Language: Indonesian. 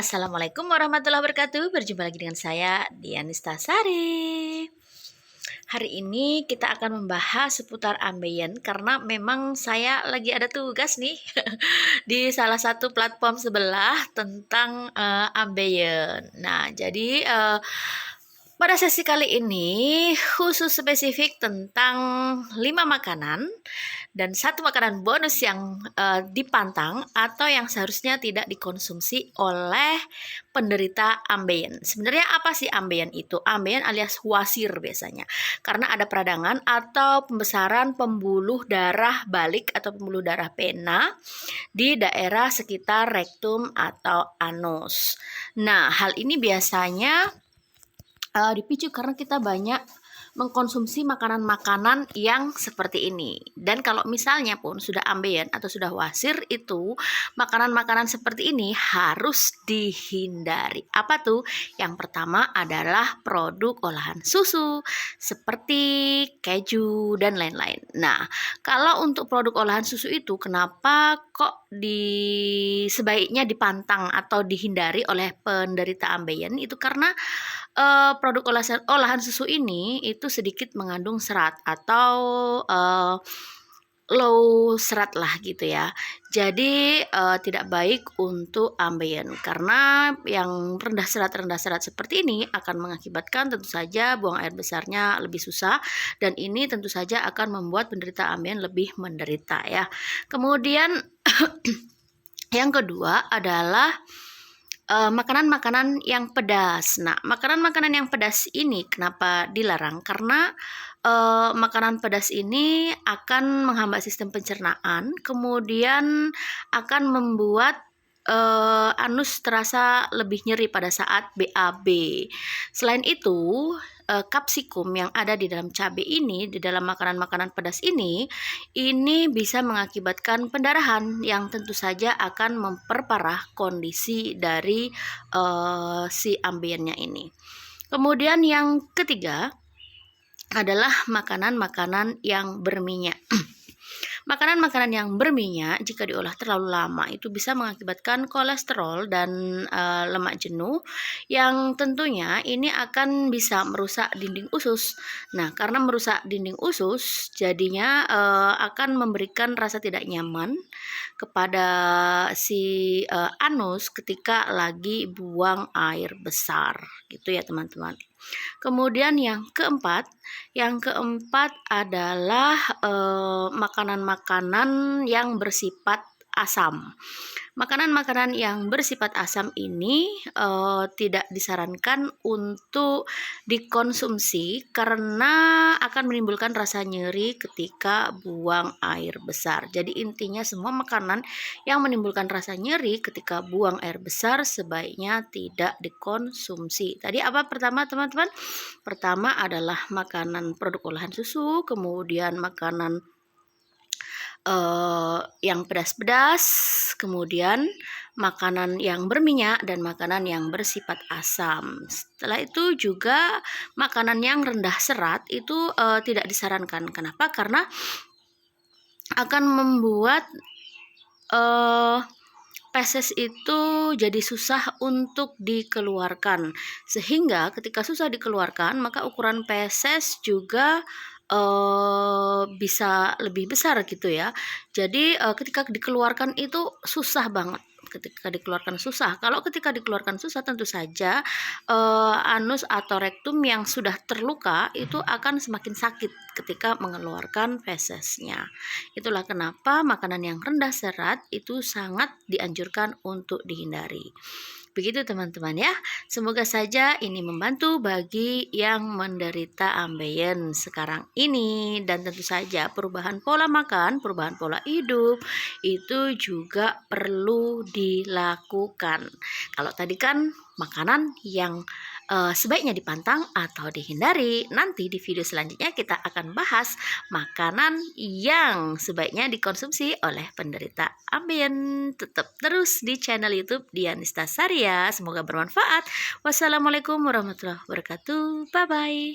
Assalamualaikum warahmatullahi wabarakatuh. Berjumpa lagi dengan saya, Dian Nistasari. Hari ini kita akan membahas seputar ambient karena memang saya lagi ada tugas nih di salah satu platform sebelah tentang ambient. Nah, jadi pada sesi kali ini khusus spesifik tentang 5 makanan dan 1 makanan bonus yang dipantang atau yang seharusnya tidak dikonsumsi oleh penderita ambien. Sebenarnya apa sih ambien itu? Ambien alias wasir biasanya. Karena ada peradangan atau pembesaran pembuluh darah balik atau pembuluh darah pena di daerah sekitar rektum atau anus. Nah, hal ini biasanya dipicu karena kita banyak mengkonsumsi makanan-makanan yang seperti ini. Dan kalau misalnya pun sudah ambien atau sudah wasir, itu makanan-makanan seperti ini harus dihindari. Apa tuh? Yang pertama adalah produk olahan susu seperti keju dan lain-lain. Nah, kalau untuk produk olahan susu itu kenapa kok sebaiknya dipantang atau dihindari oleh penderita ambien? Itu karena produk olahan susu ini itu sedikit mengandung serat atau low serat lah gitu ya. Jadi tidak baik untuk ambien karena yang rendah serat seperti ini akan mengakibatkan tentu saja buang air besarnya lebih susah dan ini tentu saja akan membuat penderita ambien lebih menderita ya. Kemudian yang kedua adalah makanan-makanan yang pedas. Nah, makanan-makanan yang pedas ini kenapa dilarang? Karena makanan pedas ini akan menghambat sistem pencernaan, kemudian akan membuat anus terasa lebih nyeri pada saat BAB. Selain itu, kapsikum yang ada di dalam cabai ini, di dalam makanan-makanan pedas ini bisa mengakibatkan pendarahan yang tentu saja akan memperparah kondisi dari si ambiennya ini. Kemudian yang ketiga adalah makanan-makanan yang berminyak. Makanan-makanan yang berminyak jika diolah terlalu lama itu bisa mengakibatkan kolesterol dan lemak jenuh yang tentunya ini akan bisa merusak dinding usus. Nah, karena merusak dinding usus jadinya akan memberikan rasa tidak nyaman kepada si anus ketika lagi buang air besar gitu ya teman-teman. Kemudian yang keempat adalah makanan-makanan yang bersifat asam. Makanan-makanan yang bersifat asam ini tidak disarankan untuk dikonsumsi karena akan menimbulkan rasa nyeri ketika buang air besar. Jadi intinya semua makanan yang menimbulkan rasa nyeri ketika buang air besar sebaiknya tidak dikonsumsi. Tadi apa pertama teman-teman? Pertama adalah makanan produk olahan susu, kemudian makanan yang pedas-pedas, kemudian makanan yang berminyak dan makanan yang bersifat asam. Setelah itu juga makanan yang rendah serat itu tidak disarankan. Kenapa? Karena akan membuat feses itu jadi susah untuk dikeluarkan, sehingga ketika susah dikeluarkan maka ukuran feses juga bisa lebih besar gitu ya. Jadi ketika dikeluarkan itu susah banget. Kalau ketika dikeluarkan susah tentu saja anus atau rektum yang sudah terluka itu akan semakin sakit ketika mengeluarkan fesesnya. Itulah kenapa makanan yang rendah serat itu sangat dianjurkan untuk dihindari. Begitu teman-teman ya. Semoga saja ini membantu bagi yang menderita ambien sekarang ini. Dan tentu saja perubahan pola makan, perubahan pola hidup itu juga perlu dilakukan. Kalau tadi kan makanan yang sebaiknya dipantang atau dihindari. Nanti di video selanjutnya kita akan bahas makanan yang sebaiknya dikonsumsi oleh penderita ambien. Tetap terus di channel YouTube Dian Nistasari ya. Semoga bermanfaat. Wassalamualaikum warahmatullahi wabarakatuh. Bye bye.